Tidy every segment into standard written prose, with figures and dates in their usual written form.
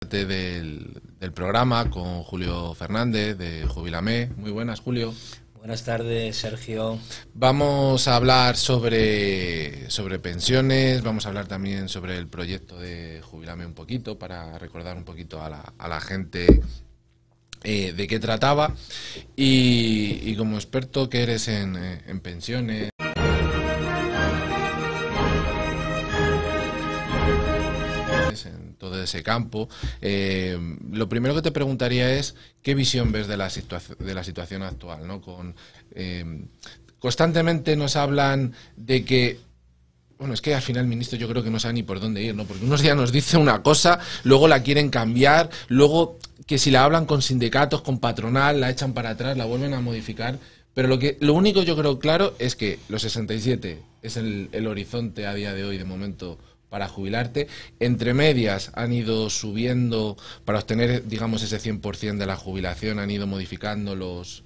del programa con Julio Fernández de Jubilame. Muy buenas, Julio. Buenas tardes, Sergio. Vamos a hablar sobre pensiones, vamos a hablar también sobre el proyecto de Jubilame un poquito, para recordar un poquito a la gente de qué trataba. Y como experto que eres en pensiones, en todo ese campo, lo primero que te preguntaría es ¿qué visión ves de la situación actual, ¿no? Constantemente nos hablan de que, bueno, es que al final el ministro yo creo que no sabe ni por dónde ir, ¿no? Porque unos días nos dice una cosa, luego la quieren cambiar, luego que si la hablan con sindicatos, con patronal, la echan para atrás, la vuelven a modificar. Pero lo único yo creo claro es que los 67 es el horizonte a día de hoy, de momento, para jubilarte. Entre medias han ido subiendo, para obtener, digamos, ese 100% de la jubilación, han ido modificando los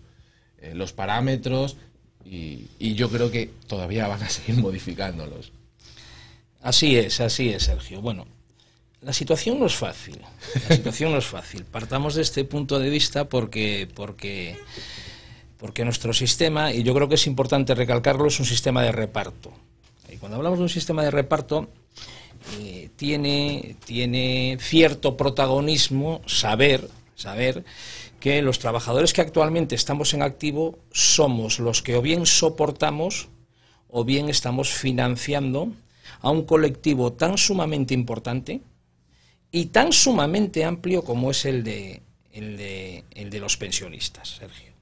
parámetros y yo creo que todavía van a seguir modificándolos. Así es, Sergio. Bueno, la situación no es fácil. Partamos de este punto de vista porque nuestro sistema, y yo creo que es importante recalcarlo, es un sistema de reparto. Y cuando hablamos de un sistema de reparto, tiene cierto protagonismo saber que los trabajadores que actualmente estamos en activo somos los que o bien soportamos o bien estamos financiando a un colectivo tan sumamente importante y tan sumamente amplio como es el de los pensionistas, Sergio.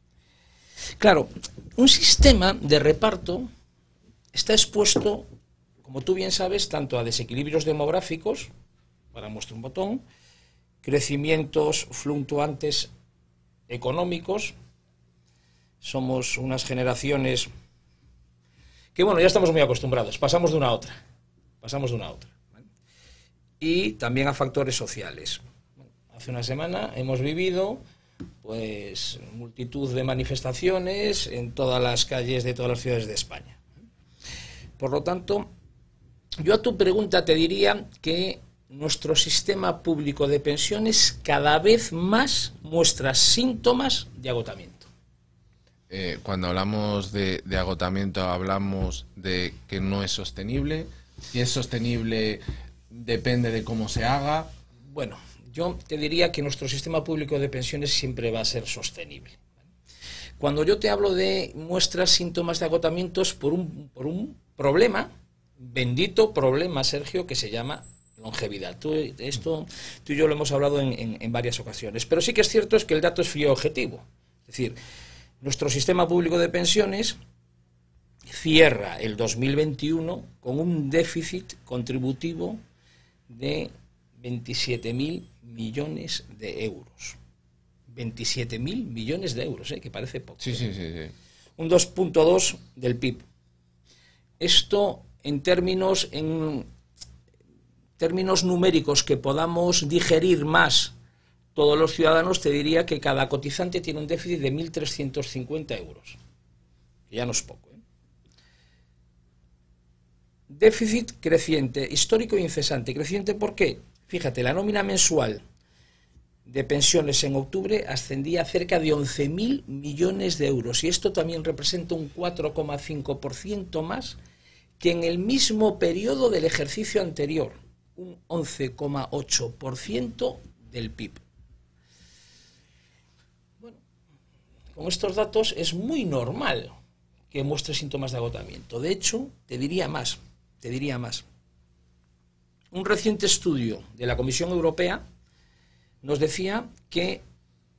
Claro, un sistema de reparto está expuesto, como tú bien sabes, tanto a desequilibrios demográficos, para muestra un botón, crecimientos fluctuantes económicos. Somos unas generaciones que, bueno, ya estamos muy acostumbrados, pasamos de una a otra, ¿vale? Y también a factores sociales. Hace una semana hemos vivido pues multitud de manifestaciones en todas las calles de todas las ciudades de España. Por lo tanto, yo a tu pregunta te diría que nuestro sistema público de pensiones cada vez más muestra síntomas de agotamiento. Cuando hablamos de agotamiento, hablamos de que no es sostenible. Si es sostenible, depende de cómo se haga. Bueno, yo te diría que nuestro sistema público de pensiones siempre va a ser sostenible. Cuando yo te hablo de muestras síntomas de agotamiento es por un problema, bendito problema, Sergio, que se llama longevidad. Tú y yo lo hemos hablado en varias ocasiones. Pero sí que es cierto es que el dato es frío objetivo. Es decir, nuestro sistema público de pensiones cierra el 2021 con un déficit contributivo de 27.000 millones de euros. 27.000 millones de euros, que parece poco. Sí. Un 2.2 del PIB. Esto en términos numéricos que podamos digerir más todos los ciudadanos, te diría que cada cotizante tiene un déficit de 1.350 euros. Que ya no es poco. Déficit creciente, histórico e incesante. Creciente, ¿por qué? Fíjate, la nómina mensual de pensiones en octubre ascendía a cerca de 11.000 millones de euros. Y esto también representa un 4,5% más que en el mismo periodo del ejercicio anterior. Un 11,8% del PIB. Bueno, con estos datos es muy normal que muestre síntomas de agotamiento. De hecho, te diría más. Un reciente estudio de la Comisión Europea nos decía que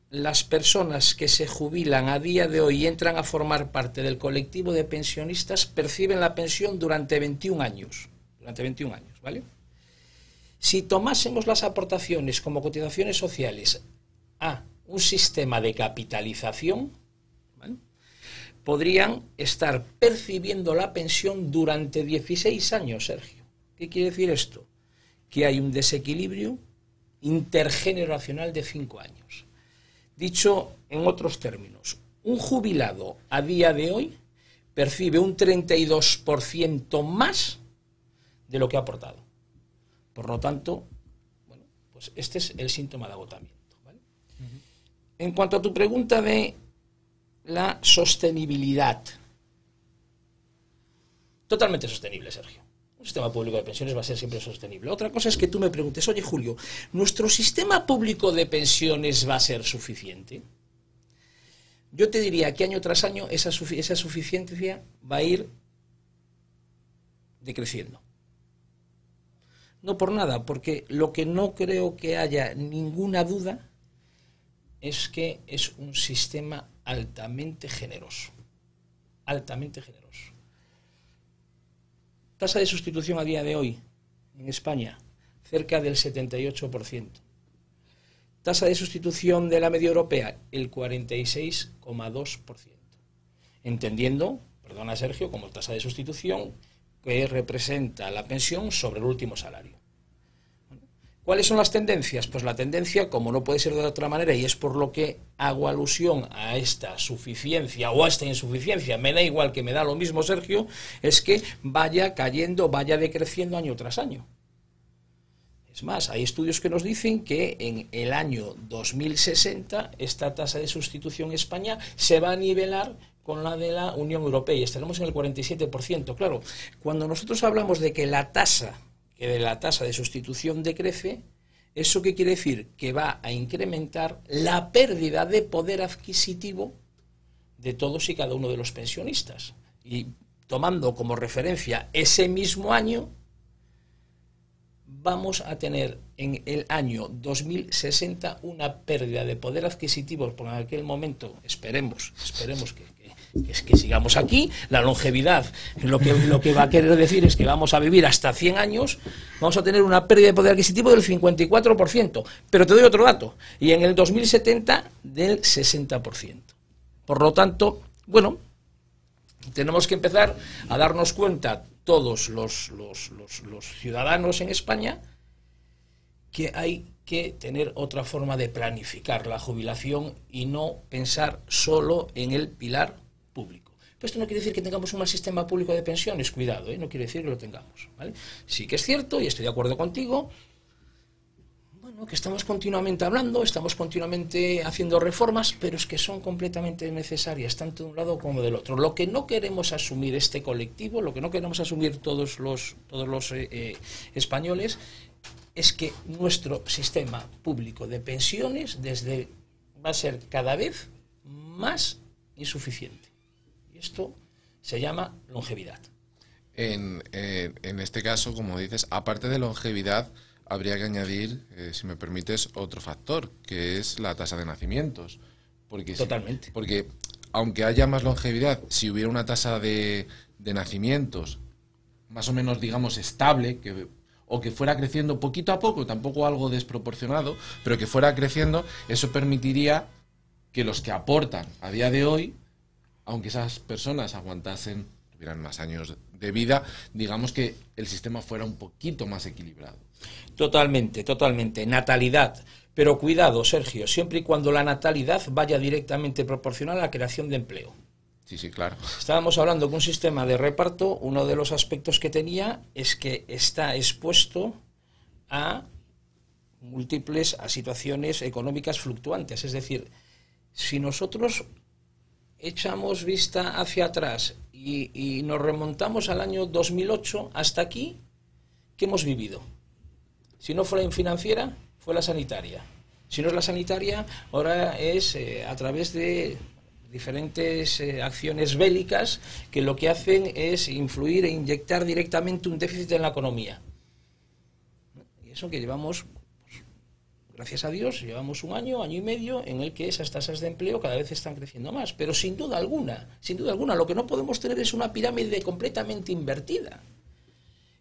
las personas que se jubilan a día de hoy y entran a formar parte del colectivo de pensionistas perciben la pensión durante 21 años. ¿Vale? Si tomásemos las aportaciones como cotizaciones sociales a un sistema de capitalización, ¿vale?, podrían estar percibiendo la pensión durante 16 años, Sergio. ¿Qué quiere decir esto? Que hay un desequilibrio intergeneracional de 5 años. Dicho en otros términos, un jubilado a día de hoy percibe un 32% más de lo que ha aportado. Por lo tanto, bueno, Pues este es el síntoma de agotamiento, ¿vale? En cuanto a tu pregunta de la sostenibilidad, totalmente sostenible, Sergio. Un sistema público de pensiones va a ser siempre sostenible. Otra cosa es que tú me preguntes, oye, Julio, ¿nuestro sistema público de pensiones va a ser suficiente? Yo te diría que año tras año esa suficiencia va a ir decreciendo. No por nada, porque lo que no creo que haya ninguna duda es que es un sistema altamente generoso. Altamente generoso. Tasa de sustitución a día de hoy en España, cerca del 78%. Tasa de sustitución de la media europea, el 46,2%. Entendiendo, perdona Sergio, como tasa de sustitución que representa la pensión sobre el último salario. ¿Cuáles son las tendencias? Pues la tendencia, como no puede ser de otra manera, y es por lo que hago alusión a esta suficiencia o a esta insuficiencia, me da igual, que me da lo mismo, Sergio, es que vaya cayendo, vaya decreciendo año tras año. Es más, hay estudios que nos dicen que en el año 2060 esta tasa de sustitución en España se va a nivelar con la de la Unión Europea y estaremos en el 47%. Claro, cuando nosotros hablamos de que la tasa de sustitución decrece, ¿eso qué quiere decir? Que va a incrementar la pérdida de poder adquisitivo de todos y cada uno de los pensionistas. Y tomando como referencia ese mismo año, vamos a tener en el año 2060 una pérdida de poder adquisitivo, por en aquel momento, esperemos que sigamos aquí, la longevidad, lo que va a querer decir es que vamos a vivir hasta 100 años, vamos a tener una pérdida de poder adquisitivo del 54%, pero te doy otro dato, y en el 2070 del 60%. Por lo tanto, bueno, tenemos que empezar a darnos cuenta todos los ciudadanos en España que hay que tener otra forma de planificar la jubilación y no pensar solo en el pilar público. Pero esto no quiere decir que tengamos un mal sistema público de pensiones, cuidado, no quiere decir que lo tengamos, ¿vale? Sí que es cierto, y estoy de acuerdo contigo, bueno, que estamos continuamente hablando, estamos continuamente haciendo reformas, pero es que son completamente necesarias, tanto de un lado como del otro. Lo que no queremos asumir este colectivo, lo que no queremos asumir todos los españoles, es que nuestro sistema público de pensiones va a ser cada vez más insuficiente. Y esto se llama longevidad. En este caso, como dices, aparte de longevidad, habría que añadir, si me permites, otro factor, que es la tasa de nacimientos. Porque totalmente. Porque aunque haya más longevidad, si hubiera una tasa de nacimientos más o menos, digamos, estable, o que fuera creciendo poquito a poco, tampoco algo desproporcionado, pero que fuera creciendo, eso permitiría que los que aportan a día de hoy, aunque esas personas aguantasen, tuvieran más años de vida, digamos que el sistema fuera un poquito más equilibrado. Totalmente, totalmente. Natalidad. Pero cuidado, Sergio, siempre y cuando la natalidad vaya directamente proporcional a la creación de empleo. Sí, sí, claro. Estábamos hablando que un sistema de reparto, uno de los aspectos que tenía es que está expuesto a situaciones económicas fluctuantes. Es decir, si nosotros echamos vista hacia atrás y nos remontamos al año 2008 hasta aquí, ¿qué hemos vivido? Si no fue la financiera, fue la sanitaria. Si no es la sanitaria, ahora es a través de diferentes acciones bélicas que lo que hacen es influir e inyectar directamente un déficit en la economía. Y eso que llevamos, pues, gracias a Dios, llevamos un año y medio en el que esas tasas de empleo cada vez están creciendo más. Pero sin duda alguna, lo que no podemos tener es una pirámide completamente invertida.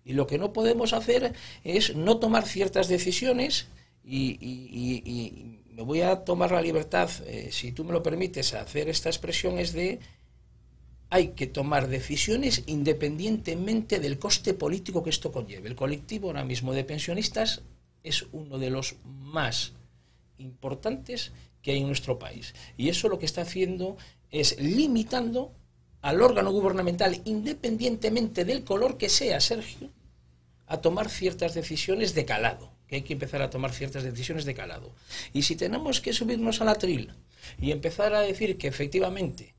Y lo que no podemos hacer es no tomar ciertas decisiones y me voy a tomar la libertad, si tú me lo permites, a hacer esta expresión, es de hay que tomar decisiones independientemente del coste político que esto conlleve. El colectivo ahora mismo de pensionistas es uno de los más importantes que hay en nuestro país. Y eso lo que está haciendo es limitando al órgano gubernamental, independientemente del color que sea, Sergio, a tomar ciertas decisiones de calado. que hay que empezar a tomar ciertas decisiones de calado. Y si tenemos que subirnos al atril y empezar a decir que efectivamente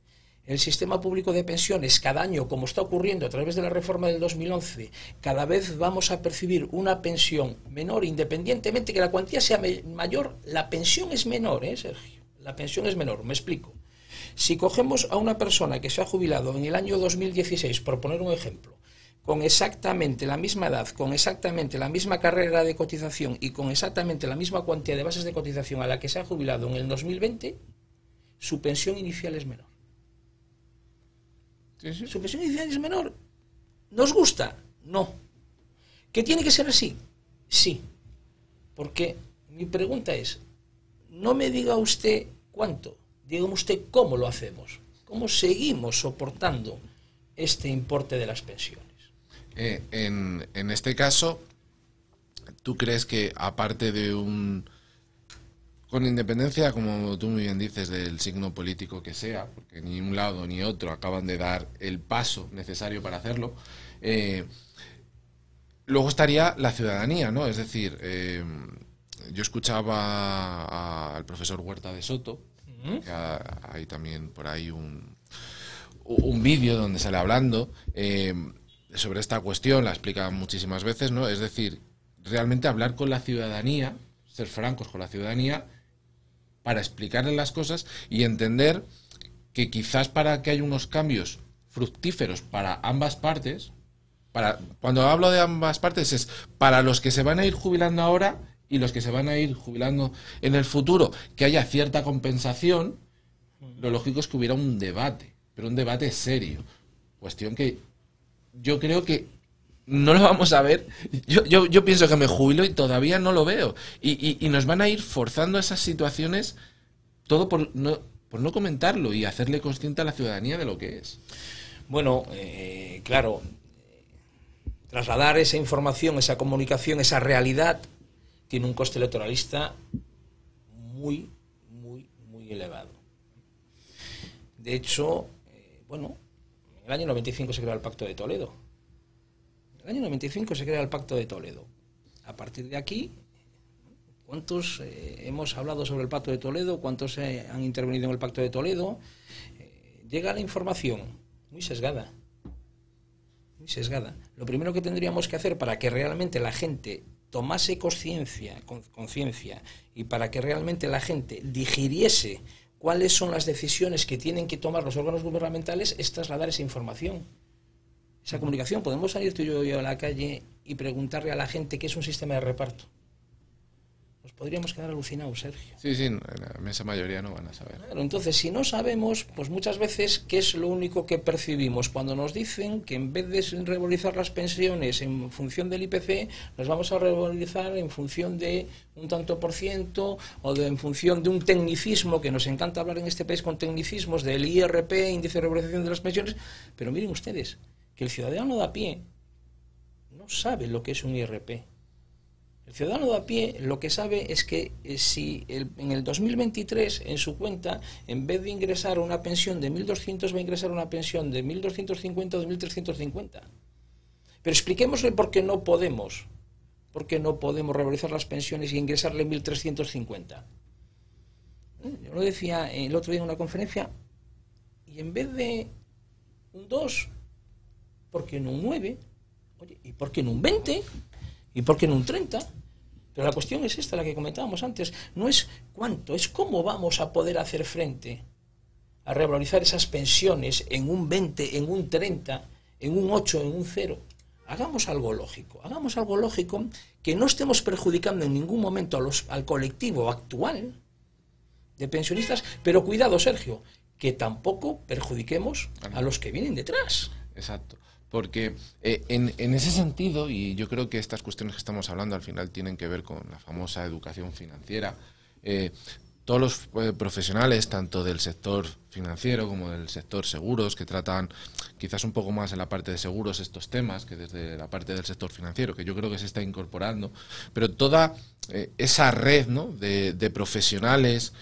el sistema público de pensiones cada año, como está ocurriendo a través de la reforma del 2011, cada vez vamos a percibir una pensión menor, independientemente que la cuantía sea mayor, la pensión es menor, Sergio, la pensión es menor, me explico. Si cogemos a una persona que se ha jubilado en el año 2016, por poner un ejemplo, con exactamente la misma edad, con exactamente la misma carrera de cotización y con exactamente la misma cuantía de bases de cotización a la que se ha jubilado en el 2020, su pensión inicial es menor. Sí, sí. ¿Su pensión inicial es menor? ¿Nos gusta? No. ¿Que tiene que ser así? Sí. Porque mi pregunta es, no me diga usted cuánto, dígame usted cómo lo hacemos, cómo seguimos soportando este importe de las pensiones. En este caso, ¿tú crees que aparte de con independencia, como tú muy bien dices, del signo político que sea, porque ni un lado ni otro acaban de dar el paso necesario para hacerlo, luego estaría la ciudadanía, ¿no? Es decir, yo escuchaba al profesor Huerta de Soto, que hay también por ahí un vídeo donde sale hablando sobre esta cuestión, la explica muchísimas veces, ¿no? Es decir, realmente hablar con la ciudadanía, ser francos con la ciudadanía, para explicarle las cosas y entender que quizás para que haya unos cambios fructíferos para ambas partes, cuando hablo de ambas partes es para los que se van a ir jubilando ahora y los que se van a ir jubilando en el futuro, que haya cierta compensación, lo lógico es que hubiera un debate, pero un debate serio, cuestión que yo creo que no lo vamos a ver. Yo pienso que me jubilo y todavía no lo veo. Y nos van a ir forzando esas situaciones, todo por no comentarlo y hacerle consciente a la ciudadanía de lo que es. Bueno, claro, trasladar esa información, esa comunicación, esa realidad, tiene un coste electoralista muy, muy, muy elevado. De hecho, bueno, en el año 95 se creó el Pacto de Toledo. En el año 95 se crea el Pacto de Toledo. A partir de aquí, ¿cuántos hemos hablado sobre el Pacto de Toledo? ¿Cuántos han intervenido en el Pacto de Toledo? Llega la información muy sesgada. Muy sesgada. Lo primero que tendríamos que hacer para que realmente la gente tomase conciencia y para que realmente la gente digiriese cuáles son las decisiones que tienen que tomar los órganos gubernamentales es trasladar esa información. Esa comunicación. Podemos salir tú y yo a la calle y preguntarle a la gente qué es un sistema de reparto. Nos podríamos quedar alucinados, Sergio. Sí, la inmensa mayoría no van a saber. Claro, entonces, si no sabemos, pues muchas veces, ¿qué es lo único que percibimos? Cuando nos dicen que en vez de revalorizar las pensiones en función del IPC, las vamos a revalorizar en función de un tanto por ciento o en función de un tecnicismo, que nos encanta hablar en este país con tecnicismos, del IRP, Índice de Revalorización de las Pensiones, pero miren ustedes, que el ciudadano de a pie no sabe lo que es un IRP. El ciudadano de a pie lo que sabe es que si en el 2023 en su cuenta, en vez de ingresar una pensión de 1.200, va a ingresar una pensión de 1.250 o de 1.350. Pero expliquémosle por qué no podemos revalorizar las pensiones y ingresarle 1.350. Yo lo decía el otro día en una conferencia, y en vez de un 2, ¿por qué no un 9? Oye, ¿y por qué no un 20? ¿Y por qué no un 30? Pero la cuestión es esta, la que comentábamos antes. No es cuánto, es cómo vamos a poder hacer frente a revalorizar esas pensiones en un 20, en un 30, en un 8, en un 0. Hagamos algo lógico que no estemos perjudicando en ningún momento al colectivo actual de pensionistas, pero cuidado, Sergio, que tampoco perjudiquemos a los que vienen detrás. Exacto. Porque en ese sentido, y yo creo que estas cuestiones que estamos hablando al final tienen que ver con la famosa educación financiera, todos los profesionales, tanto del sector financiero como del sector seguros, que tratan quizás un poco más en la parte de seguros estos temas que desde la parte del sector financiero, que yo creo que se está incorporando, pero toda esa red, ¿no?, de profesionales,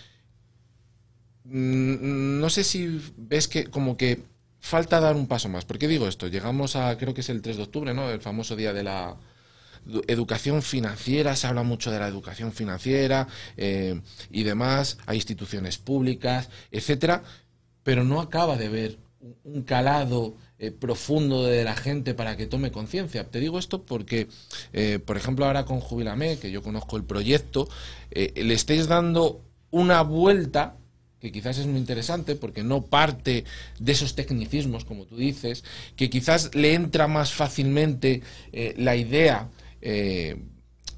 no sé si ves que como que falta dar un paso más. ¿Por qué digo esto? Llegamos a, creo que es el 3 de octubre, ¿no?, el famoso día de educación financiera, se habla mucho de la educación financiera y demás, hay instituciones públicas, etcétera, pero no acaba de ver un calado profundo de la gente para que tome conciencia. Te digo esto porque, por ejemplo, ahora con Jubílame, que yo conozco el proyecto, le estáis dando una vuelta que quizás es muy interesante porque no parte de esos tecnicismos, como tú dices, que quizás le entra más fácilmente la idea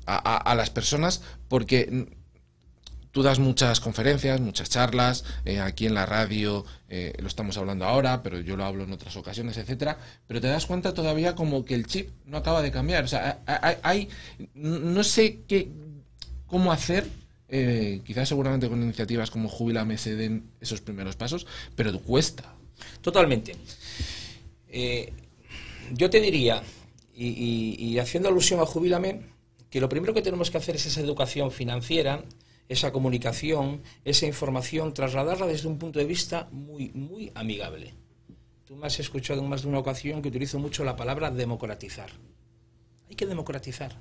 a las personas, porque tú das muchas conferencias, muchas charlas, aquí en la radio lo estamos hablando ahora, pero yo lo hablo en otras ocasiones, etcétera, pero te das cuenta todavía como que el chip no acaba de cambiar. O sea, no sé cómo hacer, quizás seguramente con iniciativas como Jubílame se den esos primeros pasos, pero cuesta. Totalmente. Yo te diría, y haciendo alusión a Jubílame, que lo primero que tenemos que hacer es esa educación financiera, esa comunicación, esa información, trasladarla desde un punto de vista muy, muy amigable. Tú me has escuchado en más de una ocasión que utilizo mucho la palabra democratizar. Hay que democratizar.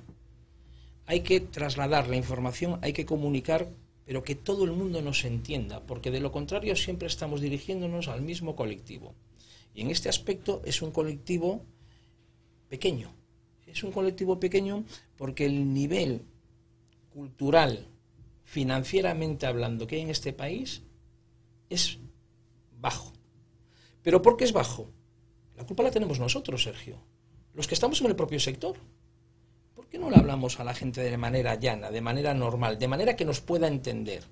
Hay que trasladar la información, hay que comunicar, pero que todo el mundo nos entienda, porque de lo contrario siempre estamos dirigiéndonos al mismo colectivo. Y en este aspecto es un colectivo pequeño. Es un colectivo pequeño porque el nivel cultural, financieramente hablando, que hay en este país es bajo. ¿Pero por qué es bajo? La culpa la tenemos nosotros, Sergio, los que estamos en el propio sector. ¿Por qué no le hablamos a la gente de manera llana, de manera normal, de manera que nos pueda entender?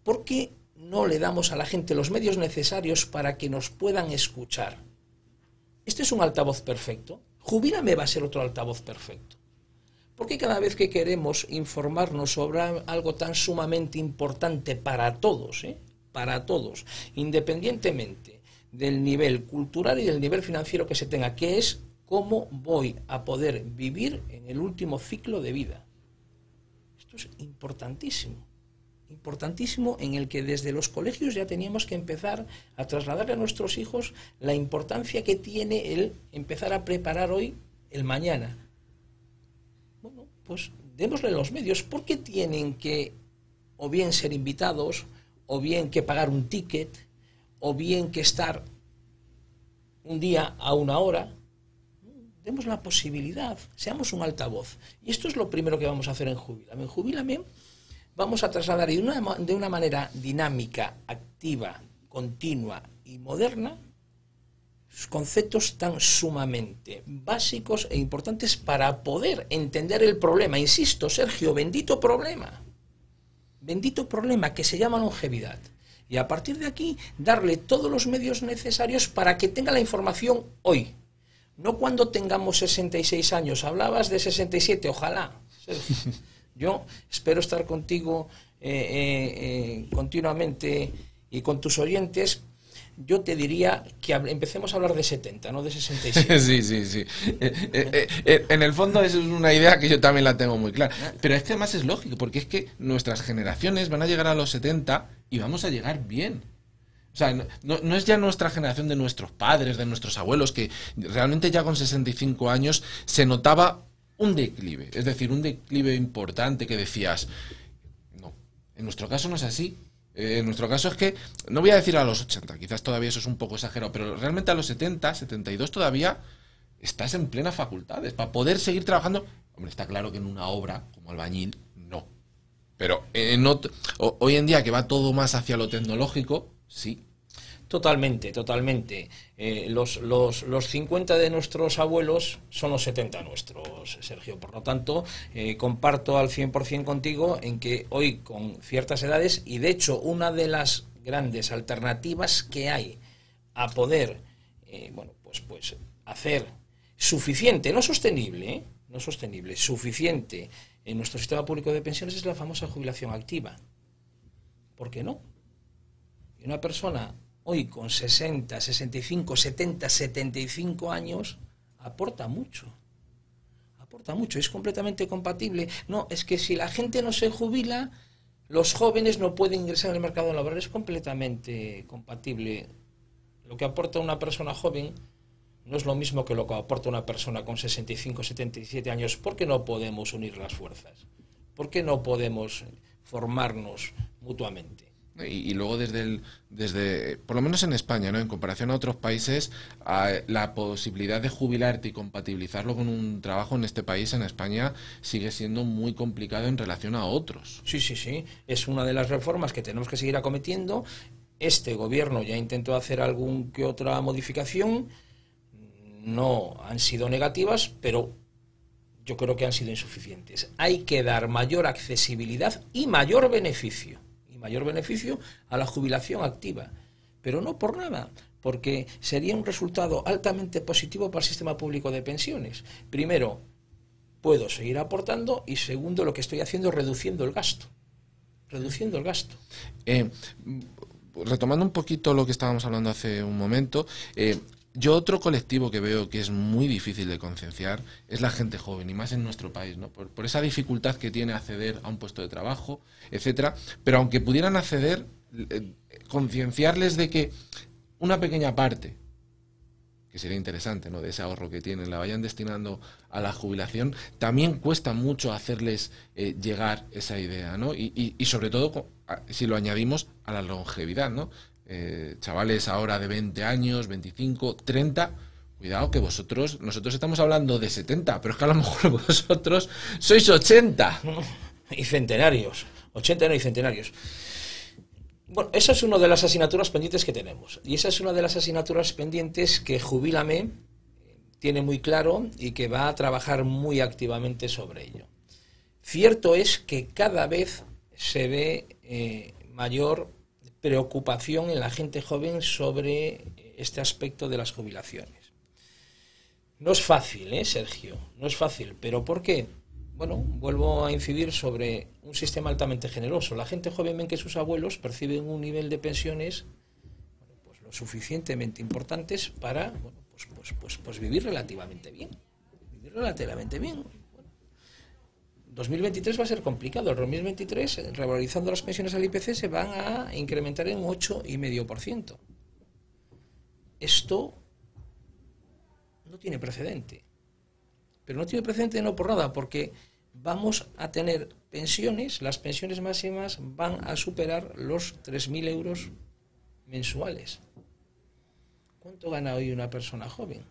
¿Por qué no le damos a la gente los medios necesarios para que nos puedan escuchar? Este es un altavoz perfecto. Jubílame va a ser otro altavoz perfecto. Porque cada vez que queremos informarnos sobre algo tan sumamente importante para todos, para todos, independientemente del nivel cultural y del nivel financiero que se tenga, que es cómo voy a poder vivir en el último ciclo de vida. Esto es importantísimo, importantísimo, en el que desde los colegios ya teníamos que empezar a trasladarle a nuestros hijos la importancia que tiene el empezar a preparar hoy el mañana. Bueno, pues démosle los medios. ¿Por qué tienen que o bien ser invitados, o bien que pagar un ticket, o bien que estar un día a una hora? Demos la posibilidad, seamos un altavoz. Y esto es lo primero que vamos a hacer en Jubílame. En Jubílame vamos a trasladar de una manera dinámica, activa, continua y moderna conceptos tan sumamente básicos e importantes para poder entender el problema. Insisto, Sergio, bendito problema que se llama longevidad. Y a partir de aquí, darle todos los medios necesarios para que tenga la información hoy. No cuando tengamos 66 años. Hablabas de 67, ojalá, Sergio. Yo espero estar contigo continuamente y con tus oyentes. Yo te diría que empecemos a hablar de 70, no de 67. Sí. En el fondo eso es una idea que yo también la tengo muy clara. Pero es que además es lógico, porque es que nuestras generaciones van a llegar a los 70 y vamos a llegar bien. O sea, no es ya nuestra generación de nuestros padres, de nuestros abuelos, que realmente ya con 65 años se notaba un declive. Es decir, un declive importante que decías, no, en nuestro caso no es así. En nuestro caso es que, no voy a decir a los 80, quizás todavía eso es un poco exagerado, pero realmente a los 70, 72 todavía estás en plenas facultades para poder seguir trabajando. Hombre, está claro que en una obra como albañil, no. Pero hoy en día que va todo más hacia lo tecnológico, sí. Totalmente. Los 50 de nuestros abuelos son los 70 nuestros, Sergio. Por lo tanto, comparto al 100% contigo en que hoy, con ciertas edades, y de hecho una de las grandes alternativas que hay a poder pues hacer suficiente, no sostenible, suficiente en nuestro sistema público de pensiones es la famosa jubilación activa. ¿Por qué no? Y una persona hoy con 60, 65, 70, 75 años aporta mucho, es completamente compatible. No, es que si la gente no se jubila, los jóvenes no pueden ingresar en el mercado laboral. Es completamente compatible lo que aporta una persona joven no es lo mismo que lo que aporta una persona con 65, 77 años. ¿Por qué no podemos unir las fuerzas? ¿Por qué no podemos formarnos mutuamente? Y luego desde, por lo menos en España, ¿no? En comparación a otros países, la posibilidad de jubilarte y compatibilizarlo con un trabajo en este país, en España, sigue siendo muy complicado en relación a otros. Sí, sí, sí. Es una de las reformas que tenemos que seguir acometiendo. Este gobierno ya intentó hacer algún que otra modificación. No han sido negativas, pero yo creo que han sido insuficientes. Hay que dar mayor accesibilidad y mayor beneficio a la jubilación activa, pero no por nada, porque sería un resultado altamente positivo para el sistema público de pensiones. Primero, puedo seguir aportando, y segundo, lo que estoy haciendo es reduciendo el gasto. Retomando un poquito lo que estábamos hablando hace un momento, yo otro colectivo que veo que es muy difícil de concienciar es la gente joven, y más en nuestro país, ¿no? Por esa dificultad que tiene acceder a un puesto de trabajo, etcétera. Pero aunque pudieran acceder, concienciarles de que una pequeña parte, que sería interesante, ¿no?, de ese ahorro que tienen, la vayan destinando a la jubilación, también cuesta mucho hacerles llegar esa idea, ¿no? Y sobre todo, si lo añadimos a la longevidad, ¿no? Chavales ahora de 20 años, 25, 30, cuidado que nosotros estamos hablando de 70, pero es que a lo mejor vosotros sois 80. Y centenarios, 80 y centenarios. Bueno, esa es una de las asignaturas pendientes que tenemos, y esa es una de las asignaturas pendientes que Jubílame tiene muy claro y que va a trabajar muy activamente sobre ello. Cierto es que cada vez se ve mayor preocupación en la gente joven sobre este aspecto de las jubilaciones. No es fácil, Sergio, no es fácil, pero ¿por qué? Bueno, vuelvo a incidir sobre un sistema altamente generoso. La gente joven ven que sus abuelos perciben un nivel de pensiones, pues lo suficientemente importantes para, bueno, pues vivir relativamente bien. 2023 va a ser complicado. El 2023, revalorizando las pensiones al IPC, se van a incrementar en 8,5%. Esto no tiene precedente. Pero no tiene precedente no por nada, porque vamos a tener pensiones, las pensiones máximas van a superar los 3.000 euros mensuales. ¿Cuánto gana hoy una persona joven?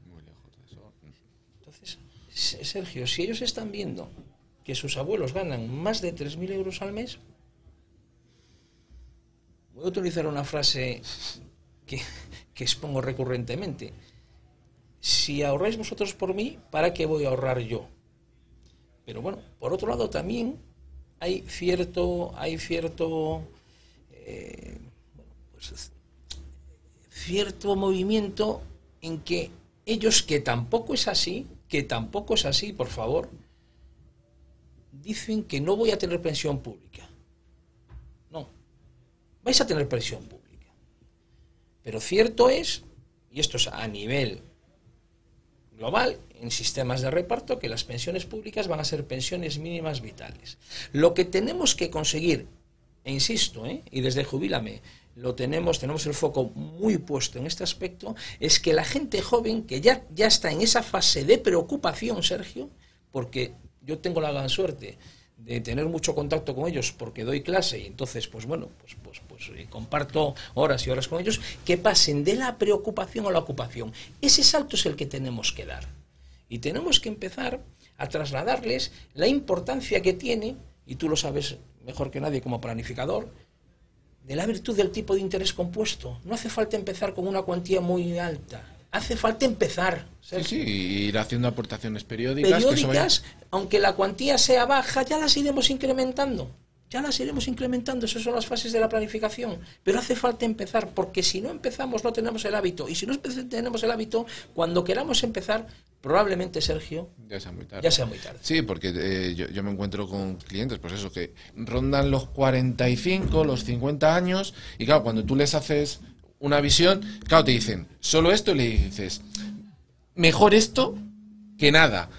Muy lejos de eso. Entonces, Sergio, si ellos están viendo que sus abuelos ganan más de 3.000 euros al mes, voy a utilizar una frase que expongo recurrentemente: si ahorráis vosotros por mí, ¿para qué voy a ahorrar yo? Pero bueno, por otro lado también hay cierto movimiento en que ellos, que tampoco es así, por favor, dicen que no voy a tener pensión pública. No, vais a tener pensión pública. Pero cierto es, y esto es a nivel global, en sistemas de reparto, que las pensiones públicas van a ser pensiones mínimas vitales. Lo que tenemos que conseguir, e insisto, y desde Jubílame tenemos el foco muy puesto en este aspecto, es que la gente joven, que ya está en esa fase de preocupación, Sergio, porque yo tengo la gran suerte de tener mucho contacto con ellos porque doy clase, y entonces pues comparto horas y horas con ellos, que pasen de la preocupación a la ocupación. Ese salto es el que tenemos que dar, y tenemos que empezar a trasladarles la importancia que tiene, y tú lo sabes mejor que nadie como planificador, de la virtud del tipo de interés compuesto. No hace falta empezar con una cuantía muy alta, hace falta empezar. Sí, ir haciendo aportaciones periódicas, aunque la cuantía sea baja, ya las iremos incrementando. Esas son las fases de la planificación. Pero hace falta empezar, porque si no empezamos no tenemos el hábito. Y si no tenemos el hábito, cuando queramos empezar, probablemente, Sergio, ya sea muy tarde. Sí, porque yo me encuentro con clientes, pues eso, que rondan los 45, los 50 años, y claro, cuando tú les haces una visión, claro, te dicen, solo esto, y le dices, mejor esto que nada.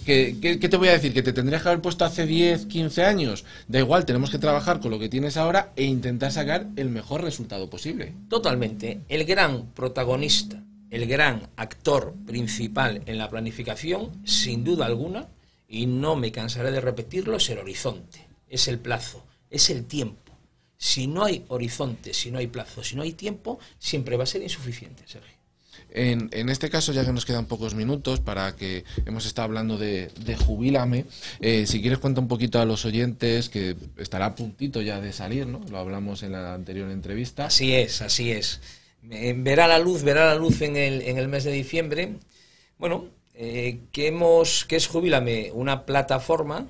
¿Qué te voy a decir? ¿Que te tendrías que haber puesto hace 10, 15 años? Da igual, tenemos que trabajar con lo que tienes ahora e intentar sacar el mejor resultado posible. Totalmente. El gran protagonista el gran actor principal en la planificación, sin duda alguna, y no me cansaré de repetirlo, es el horizonte, es el plazo, es el tiempo. Si no hay horizonte, si no hay plazo, si no hay tiempo, siempre va a ser insuficiente, Sergio. En este caso, ya que nos quedan pocos minutos para que hemos estado hablando de Jubílame, si quieres cuenta un poquito a los oyentes, que estará a puntito ya de salir, ¿no? Lo hablamos en la anterior entrevista. Así es, así es. Verá la luz en el mes de diciembre. Bueno, ¿qué es Jubílame? Una plataforma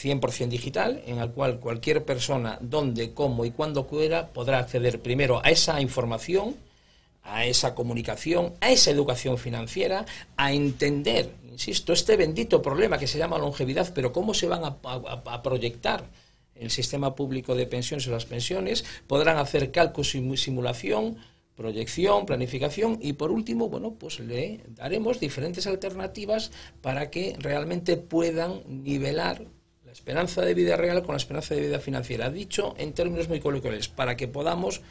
100% digital en la cual cualquier persona, donde, cómo y cuando quiera, podrá acceder primero a esa información, a esa comunicación, a esa educación financiera, a entender, insisto, este bendito problema que se llama longevidad, pero cómo se van a proyectar el sistema público de pensiones o las pensiones, podrán hacer cálculos y simulación, proyección, planificación y por último, bueno, pues le daremos diferentes alternativas para que realmente puedan nivelar la esperanza de vida real con la esperanza de vida financiera. Dicho en términos muy coloquiales, para que podamos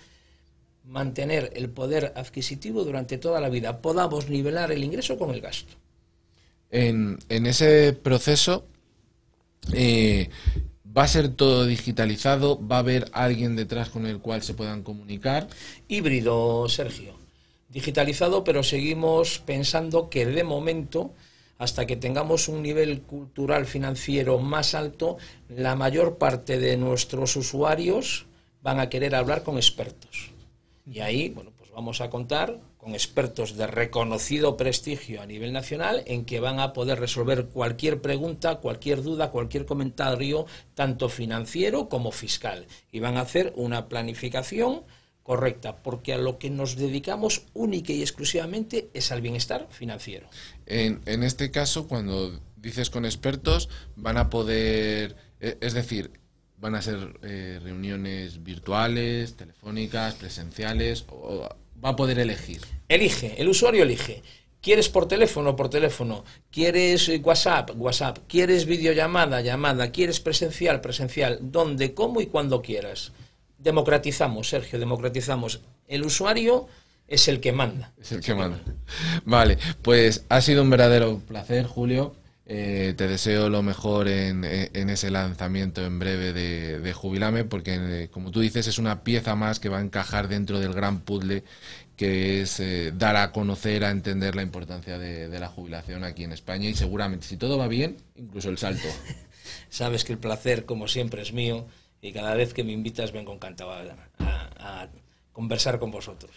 mantener el poder adquisitivo durante toda la vida, podamos nivelar el ingreso con el gasto. En ese proceso va a ser todo digitalizado, va a haber alguien detrás con el cual se puedan comunicar. Híbrido, Sergio. Digitalizado, pero seguimos pensando que de momento, hasta que tengamos un nivel cultural financiero más alto, la mayor parte de nuestros usuarios van a querer hablar con expertos. Y ahí, bueno, pues vamos a contar con expertos de reconocido prestigio a nivel nacional en que van a poder resolver cualquier pregunta, cualquier duda, cualquier comentario, tanto financiero como fiscal. Y van a hacer una planificación correcta, porque a lo que nos dedicamos única y exclusivamente es al bienestar financiero. En este caso, cuando dices con expertos, van a poder, es decir, van a ser reuniones virtuales, telefónicas, presenciales, o va a poder elegir. Elige, el usuario elige. ¿Quieres por teléfono? Por teléfono. ¿Quieres WhatsApp? WhatsApp. ¿Quieres videollamada? Llamada. ¿Quieres presencial? Presencial. ¿Dónde, cómo y cuando quieras? Democratizamos, Sergio, democratizamos. El usuario es el que manda. Es el que manda. Vale, pues ha sido un verdadero placer, Julio. Te deseo lo mejor en ese lanzamiento en breve de Jubílame, porque como tú dices es una pieza más que va a encajar dentro del gran puzzle que es dar a conocer, a entender la importancia de la jubilación aquí en España y seguramente si todo va bien, incluso el salto. Sabes que el placer como siempre es mío y cada vez que me invitas vengo encantado a conversar con vosotros.